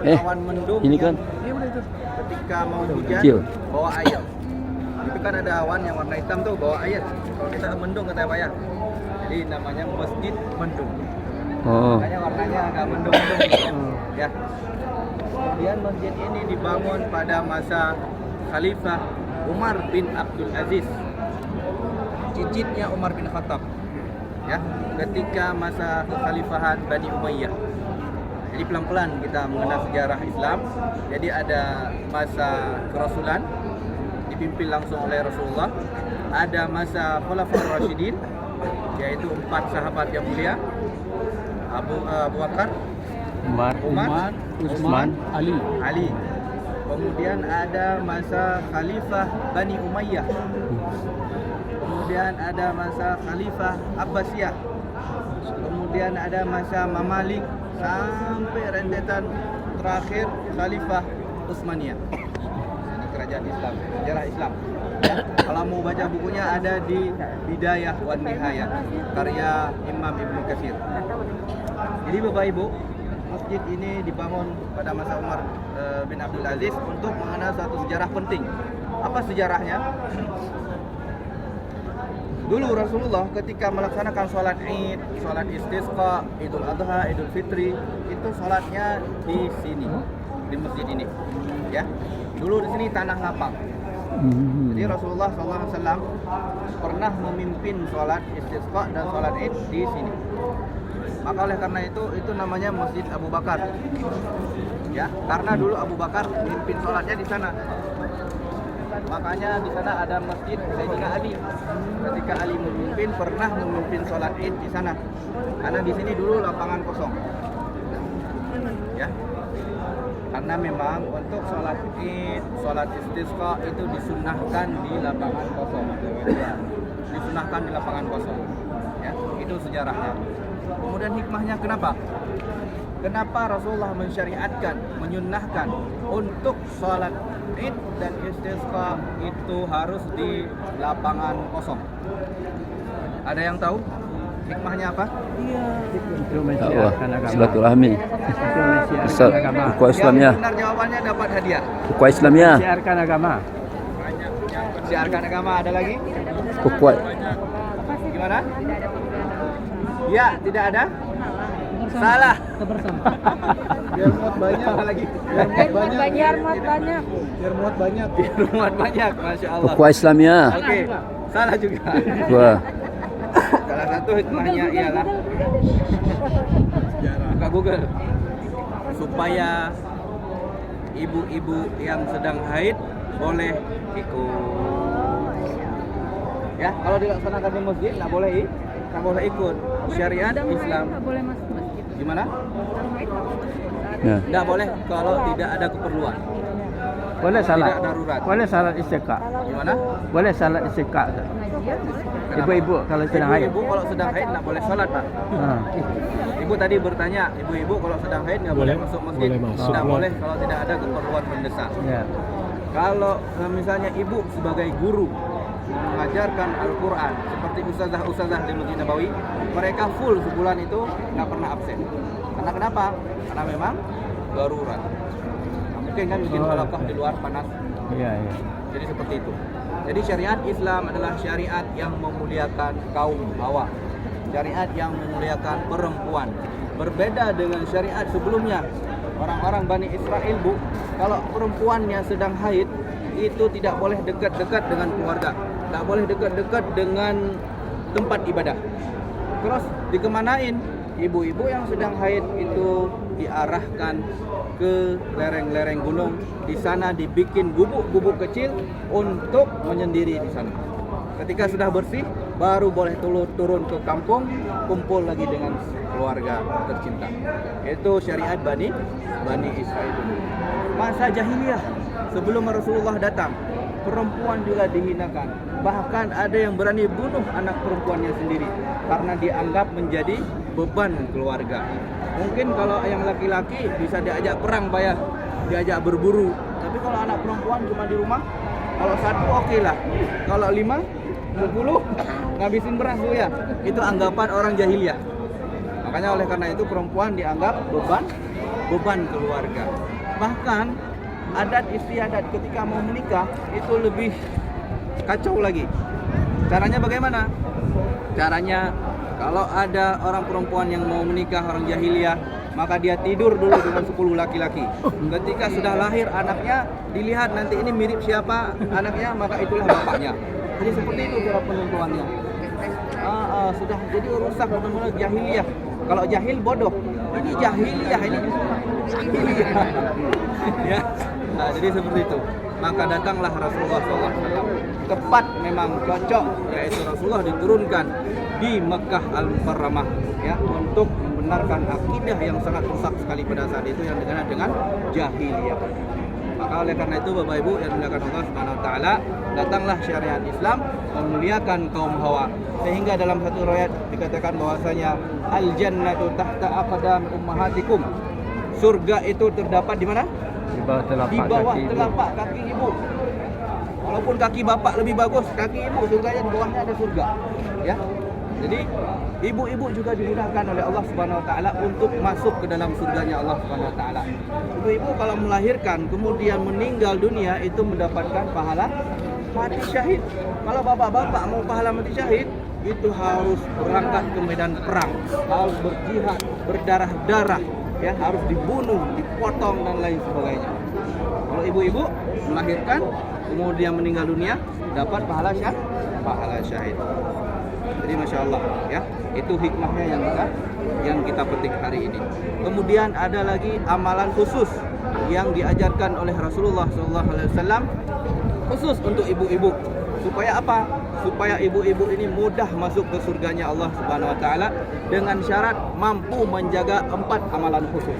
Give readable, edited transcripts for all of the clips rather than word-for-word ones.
awan mendung ini kan ketika mau hujan kecil. bawa air. Itu kan ada awan yang warna hitam tuh bawa air. Kalau kita mendung katanya Pak ya. Jadi namanya Masjid Mendung. Oh. Makanya warnanya agak mendung-mendung ya. Kemudian masjid ini dibangun pada masa Khalifah Umar bin Abdul Aziz, cicitnya Umar bin Khattab ya, ketika masa kekhalifahan Bani Umayyah. Jadi pelan-pelan kita mengenal sejarah Islam. Jadi ada masa kerasulan dipimpin langsung oleh Rasulullah, ada masa Khulafaur Rasyidin yaitu 4 sahabat yang mulia, Abu Bakar, Umar, Utsman, Ali. Kemudian ada masa Khalifah Bani Umayyah. Kemudian ada masa Khalifah Abbasiyah. Kemudian ada masa Mamalik sampai rentetan terakhir Khalifah Utsmaniyah. Ini kerajaan Islam, sejarah Islam. Ya, kalau mau baca bukunya ada di Bidayah wan Nihayah karya Imam Ibnu Katsir. Jadi Bapak Ibu, masjid ini dibangun pada masa Umar bin Abdul Aziz untuk mengenal satu sejarah penting. Apa sejarahnya? Dulu Rasulullah ketika melaksanakan sholat Id, sholat Istisqa, Idul Adha, Idul Fitri, itu sholatnya di sini, di masjid ini. Ya, dulu di sini tanah lapang. Jadi Rasulullah SAW pernah memimpin sholat Istisqa dan sholat Id di sini. Maka oleh karena itu namanya Masjid Abu Bakar. Ya, karena dulu Abu Bakar memimpin sholatnya di sana. Makanya di sana ada Masjid Sayyidina Ali. Ketika Ali memimpin, pernah memimpin sholat Id di sana. Karena di sini dulu lapangan kosong. Ya. Karena memang untuk sholat Id, sholat Istisqa itu disunahkan di lapangan kosong. Ya. Disunahkan di lapangan kosong. Ya, itu sejarahnya. Kemudian hikmahnya kenapa? Kenapa Rasulullah mensyariatkan, menyunnahkan untuk sholat Id dan Istisqa itu harus di lapangan kosong? Ada yang tahu hikmahnya apa? Untuk mensiarkan agama. Silaturahmi. Untuk mensiarkan Ustaz, agama. ukhuwah Islamnya. Yang benar jawabannya dapat hadiah. Ukhuwah Islamnya. Mensiarkan agama. Siarkan agama ada lagi? Ukhuwah. Gimana? Ya, tidak ada? Salah. Biar muat banyak lagi. Biar muat banyak. Biar muat banyak. Biar muat banyak, Masya Allah. Ukhuwah Islamnya. Oke, salah juga. Wah. Salah satu hikmahnya ialah buka Google supaya ibu-ibu yang sedang haid boleh ikut. Ya, kalau dilaksanakan di masjid nggak boleh ikut. Syariat Islam. Gimana? Nah. Nggak boleh kalau tidak ada keperluan. Boleh salat. Tidak darurat. Boleh salat Istisqa. Gimana? Boleh salat Istisqa. Ibu-ibu kalau sedang haid. Ibu kalau sedang haid nggak boleh sholat, Pak. Ibu tadi bertanya, ibu-ibu kalau sedang haid nggak boleh masuk masjid. Nggak boleh kalau tidak ada keperluan mendesak. Ya. Kalau misalnya ibu sebagai guru mengajarkan Al-Quran seperti ustazah-ustazah di Masjid Nabawi, mereka full sebulan itu nggak pernah absen. Karena kenapa? Karena memang darurat. Mungkin kan bikin halaqah di luar panas. Iya, iya. Jadi seperti itu. Jadi syariat Islam adalah syariat yang memuliakan kaum hawa, syariat yang memuliakan perempuan. Berbeda dengan syariat sebelumnya. Orang-orang Bani Israel, Bu, kalau perempuannya sedang haid, itu tidak boleh dekat-dekat dengan keluarga, tidak boleh dekat-dekat dengan tempat ibadah. Terus dikemanain? Ibu-ibu yang sedang haid itu diarahkan ke lereng-lereng gunung. Di sana dibikin gubuk-gubuk kecil untuk menyendiri di sana. Ketika sudah bersih, baru boleh turun ke kampung, kumpul lagi dengan keluarga tercinta. Itu syariat Bani Israel dulu. Masa jahiliyah sebelum Rasulullah datang, perempuan juga dihinakan. Bahkan ada yang berani bunuh anak perempuannya sendiri karena dianggap menjadi beban keluarga. Mungkin kalau yang laki-laki bisa diajak perang, diajak berburu. Tapi kalau anak perempuan cuma di rumah, kalau satu oke lah. Kalau 5, 10 ngabisin beras tuh ya. Itu anggapan orang jahiliyah. Makanya oleh karena itu perempuan dianggap beban beban keluarga. Bahkan adat istiadat ketika mau menikah itu lebih kacau lagi. Caranya bagaimana? Caranya kalau ada orang perempuan yang mau menikah, orang jahiliyah, maka dia tidur dulu dengan 10 laki-laki. Ketika sudah lahir anaknya, dilihat nanti ini mirip siapa anaknya, maka itulah bapaknya. Jadi seperti itu cara penentuannya. Sudah jadi rusak benar-benar jahiliyah. Kalau jahil bodoh, ini jahiliyah, ini jahiliyah. Ya, jadi seperti itu. Maka datanglah Rasulullah SAW. Tepat memang cocok, yaitu Rasulullah diturunkan di Mekah Al-Mukarramah, ya, untuk membenarkan akidah yang sangat rusak sekali pada saat itu yang dikenal dengan jahiliyah. Maka oleh karena itu Bapak Ibu yang dimuliakan Allah Subhanahu wa taala, datanglah syariat Islam memuliakan kaum Hawa, sehingga dalam satu riwayat dikatakan bahwasanya al-jannatu tahta aqdam ummahatikum. Surga itu terdapat di mana? Di bawah telapak Di bawah kaki ibu. telapak kaki ibu. Walaupun kaki bapak lebih bagus, kaki ibu surganya di bawahnya ada surga. Ya. Jadi ibu-ibu juga dimudahkan oleh Allah Subhanahu wa taala untuk masuk ke dalam surganya Allah Subhanahu wa taala. Ibu-ibu kalau melahirkan kemudian meninggal dunia itu mendapatkan pahala mati syahid. Kalau bapak-bapak mau pahala mati syahid itu harus berangkat ke medan perang, harus berjihad, berdarah-darah, ya, harus dibunuh, dipotong dan lain sebagainya. Kalau ibu-ibu melahirkan kemudian meninggal dunia dapat pahala syahid. Jadi masya Allah, ya, itu hikmahnya yang kita petik hari ini. Kemudian ada lagi amalan khusus yang diajarkan oleh Rasulullah SAW khusus untuk ibu-ibu. Supaya apa? Supaya ibu-ibu ini mudah masuk ke surganya Allah Subhanahu wa taala dengan syarat mampu menjaga 4 amalan khusus.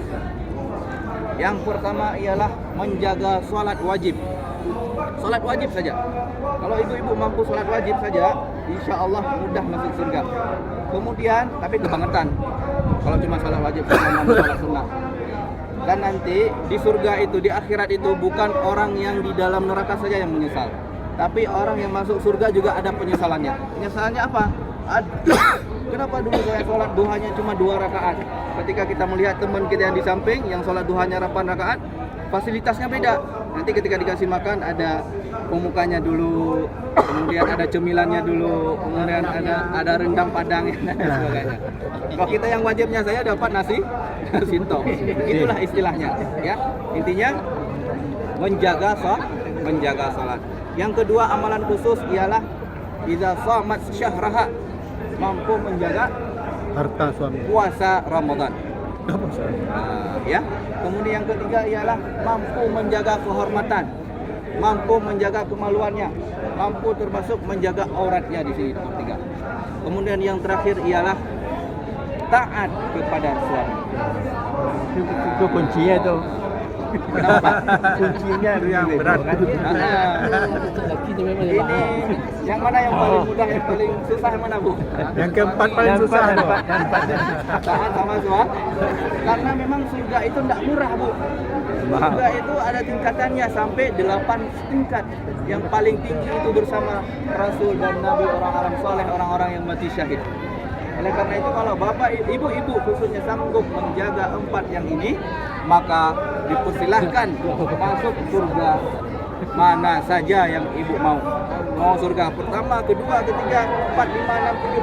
Yang pertama ialah menjaga salat wajib. Salat wajib saja. Kalau ibu-ibu mampu salat wajib saja, insya Allah mudah masuk surga. Kemudian, tapi kebangetan. Kalau cuma salat wajib, cuma mampu salat sunnah. Dan nanti di surga itu, di akhirat itu bukan orang yang di dalam neraka saja yang menyesal, tapi orang yang masuk surga juga ada penyesalannya. Penyesalannya apa? Kenapa dulu saya sholat duhanya cuma 2 rakaat? Ketika kita melihat teman kita yang di samping yang sholat duhanya 8 rakaat, fasilitasnya beda. Nanti ketika dikasih makan ada pemukanya dulu, kemudian ada cemilannya dulu, kemudian ada rendang padang dan sebagainya. Kalau kita yang wajibnya saya dapat nasi sinto. Itulah istilahnya, ya. Intinya menjaga salat. Yang kedua amalan khusus ialah idza shamat syahraha, mampu menjaga Harta suami. puasa Ramadan. Ya. Kemudian yang ketiga ialah mampu menjaga kehormatan, mampu menjaga kemaluannya, mampu termasuk menjaga auratnya di sini nomor 3. Kemudian yang terakhir ialah taat kepada suami. Itu kuncinya itu. Kenapa? Kuncinya Itu yang berat. Ini yang mana yang paling mudah, yang paling susah yang mana, Bu? Yang keempat paling susah. Taat sama suami. Karena memang surga itu tidak murah, Bu. Surga itu ada tingkatannya sampai 8 tingkat. Yang paling tinggi itu bersama Rasul dan Nabi, orang-orang soleh, orang-orang yang mati syahid. Oleh karena itu kalau bapak, ibu-ibu khususnya sanggup menjaga 4 yang ini, maka dipersilahkan masuk surga mana saja yang ibu mau. Mau surga pertama, kedua, ketiga, 4, 5,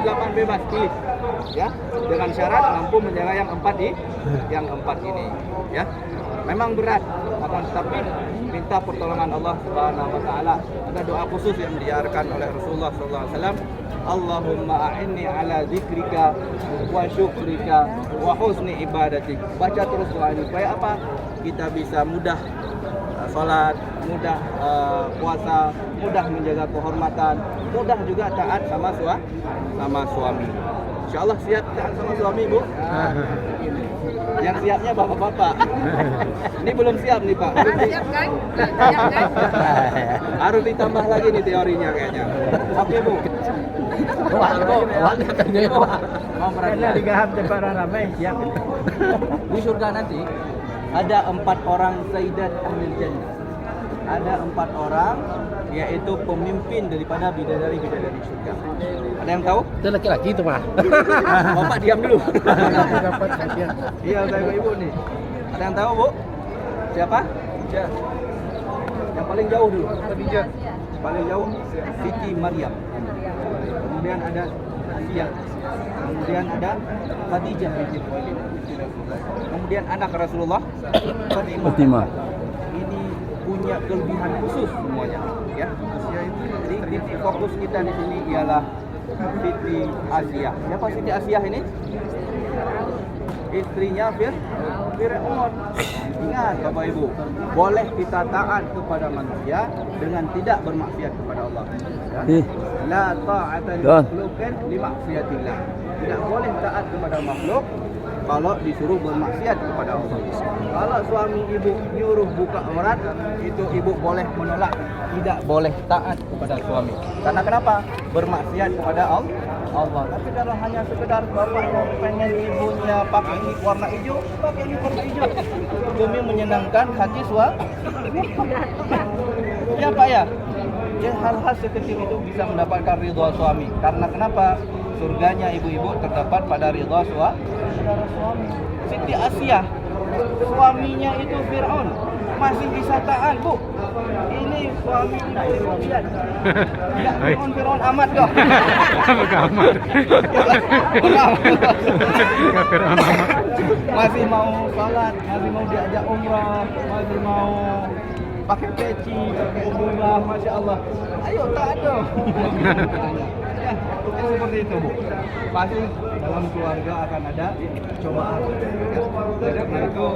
6, 7, 8 bebas pilih. Ya, dengan syarat mampu menjaga yang 4 ini, ya. Memang berat, akan tetapi minta pertolongan Allah Subhanahu wa taala. Ada doa khusus yang diajarkan oleh Rasulullah sallallahu alaihi wasallam, Allahumma a'inni ala zikrika wa syukrika wa husni ibadatik. Baca terus doa ini supaya apa? Kita bisa mudah salat, mudah puasa, mudah menjaga kehormatan, mudah juga taat sama suami. Insyaallah siap taat sama suami, Bu? Yang siapnya bapak-bapak. Ini belum siap nih, Pak. Siap kan? Siap kan? Harus ditambah lagi nih teorinya kayaknya. Oke, Bu. Mau Karena digahap depan orang ramai, siap. Di surga nanti ada 4 orang sayyidat ahlul jannah. Ada 4 orang yaitu pemimpin daripada bidadari-bidadari surga. Ada yang tahu? Itu laki-laki itu mah. Bapak diam dulu. Dapat hadiah. Iya, saya ibu nih. Ada yang tahu, Bu? Siapa? Yang paling jauh dulu. Khadijah. Paling jauh Siti Maryam. Kemudian ada Asia. Kemudian ada Khadijah binti Khuwailid. Kemudian anak Rasulullah Fatimah. Ini punya kelebihan khusus semuanya, ya. Jadi titik fokus kita di sini ialah Siti Asia. Siapa Siti Asia ini? Istrinya Fir'aun. Ingat Bapak Ibu, boleh kita taat kepada manusia dengan tidak bermaksiat kepada Allah. Ya? La ta'ata li makhluqin li ma'siyatillah. Tidak boleh taat kepada makhluk kalau disuruh bermaksiat kepada Allah. Kalau suami ibu nyuruh buka aurat, itu ibu boleh menolak, tidak boleh taat kepada suami. Karena kenapa? Bermaksiat kepada Allah. Tapi kalau hanya sekedar bapak pengen ibunya pakai ini warna hijau, pakai ini warna hijau demi menyenangkan hati suami. Ya Pak ya. Ya, hal-hal sekecil itu bisa mendapatkan ridha suami. Karena kenapa? Surganya ibu-ibu terdapat pada ridha suami. Siti Asia, suaminya itu Fir'aun, masih bisa taat, Bu. Ini suami ibu lihat. Ya, Fir'aun amat kok. Bukan amat. Fir'aun amat. Masih mau salat, masih mau diajak umrah, masih mau pakai peci, pakai bunga, Masya Allah. Ayo taat dong. Ya, seperti itu, Bu. Pasti dalam keluarga akan ada cobaan. Ya. Jadi karena itu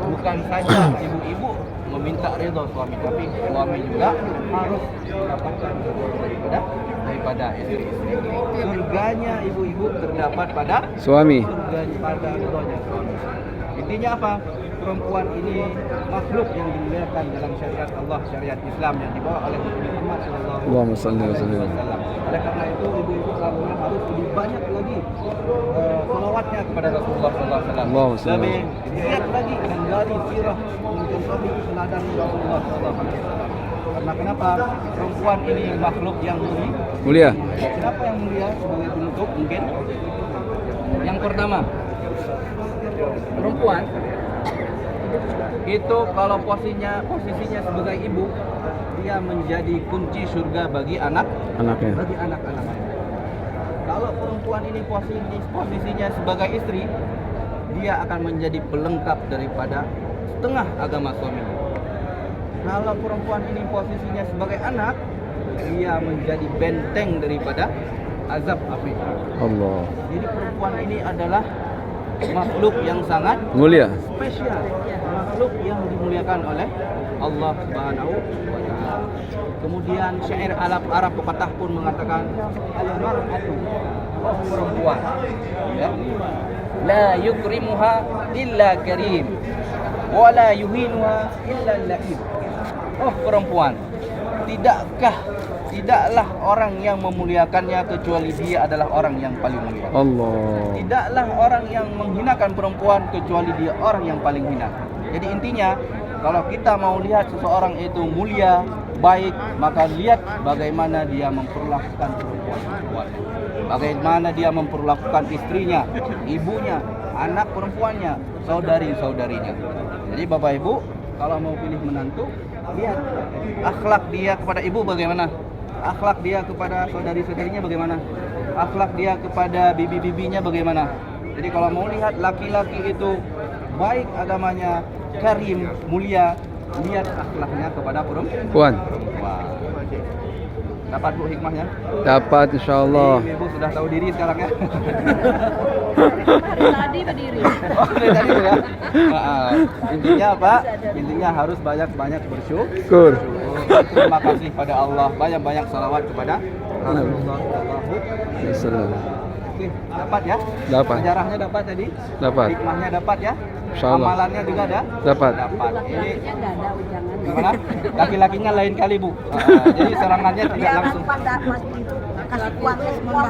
bukan saja ibu-ibu meminta ridho suami, tapi suami juga harus mendapatkan daripada istri-istri. Surganya ibu-ibu terdapat pada Suami. surganya pada ridhonya suami. Intinya apa? Perempuan ini makhluk yang dimuliakan dalam syariat Allah, syariat Islam yang dibawa oleh Nabi Muhammad sallallahu Allahumma shalli wa alaihi sallim. wasallam. Oleh karena itu ibu-ibu seharusnya harus lebih banyak lagi selawatnya kepada Rasulullah sallallahu alaihi wasallam. Allahumma shalli. Lebih giat lagi menggali sirah mencontohi teladan Rasulullah sallallahu alaihi wasallam. Karena kenapa? Perempuan ini makhluk yang Mulia. Kenapa yang mulia? Sebagai penutup mungkin. Yang pertama, perempuan itu kalau posisinya sebagai ibu, dia menjadi kunci surga bagi Anaknya. bagi anak-anaknya. Kalau perempuan ini posisinya sebagai istri, dia akan menjadi pelengkap daripada setengah agama suaminya. Kalau perempuan ini posisinya sebagai anak, dia menjadi benteng daripada azab api. Allah. Jadi perempuan ini adalah makhluk yang sangat Mulia. spesial, makhluk yang dimuliakan oleh Allah Subhanahu wa taala. Kemudian syair Arab pepatah pun mengatakan al-mar'atu, oh perempuan, ya, la yukrimuha illa karim wa la yuhinuha illa la'ib. Oh perempuan, tidaklah orang yang memuliakannya kecuali dia adalah orang yang paling mulia. Allah. Tidaklah orang yang menghinakan perempuan kecuali dia orang yang paling hina. Jadi intinya, kalau kita mau lihat seseorang itu mulia, baik, maka lihat bagaimana dia memperlakukan perempuan. Bagaimana dia memperlakukan istrinya, ibunya, anak perempuannya, saudari-saudarinya. Jadi Bapak Ibu, kalau mau pilih menantu, lihat akhlak dia kepada ibu bagaimana, akhlak dia kepada saudari-saudarinya bagaimana, akhlak dia kepada bibi-bibinya bagaimana. Jadi kalau mau lihat laki-laki itu baik agamanya, karim, mulia, lihat akhlaknya kepada perempuan. Wah. Dapat Bu hikmahnya? Dapat insyaallah. Ibu sudah tahu diri sekarang ya. Hari tadi berdiri. Oh, dari tadi ya. Intinya apa? Intinya harus banyak-banyak bersyukur. Terima kasih pada Allah, banyak-banyak salawat kepada Rasulullah sallallahu alaihi wasallam. Oke, dapat ya? Dapat. Sejarahnya dapat tadi? Dapat. Hikmahnya dapat ya? Insyaallah. Amalannya juga ada? Dapat. Dapat. Ini Enggak ada ujangan. gimana? Laki-lakinya lain kali, Bu. Jadi serangannya tidak langsung. Pada mas itu kasih kuatnya semua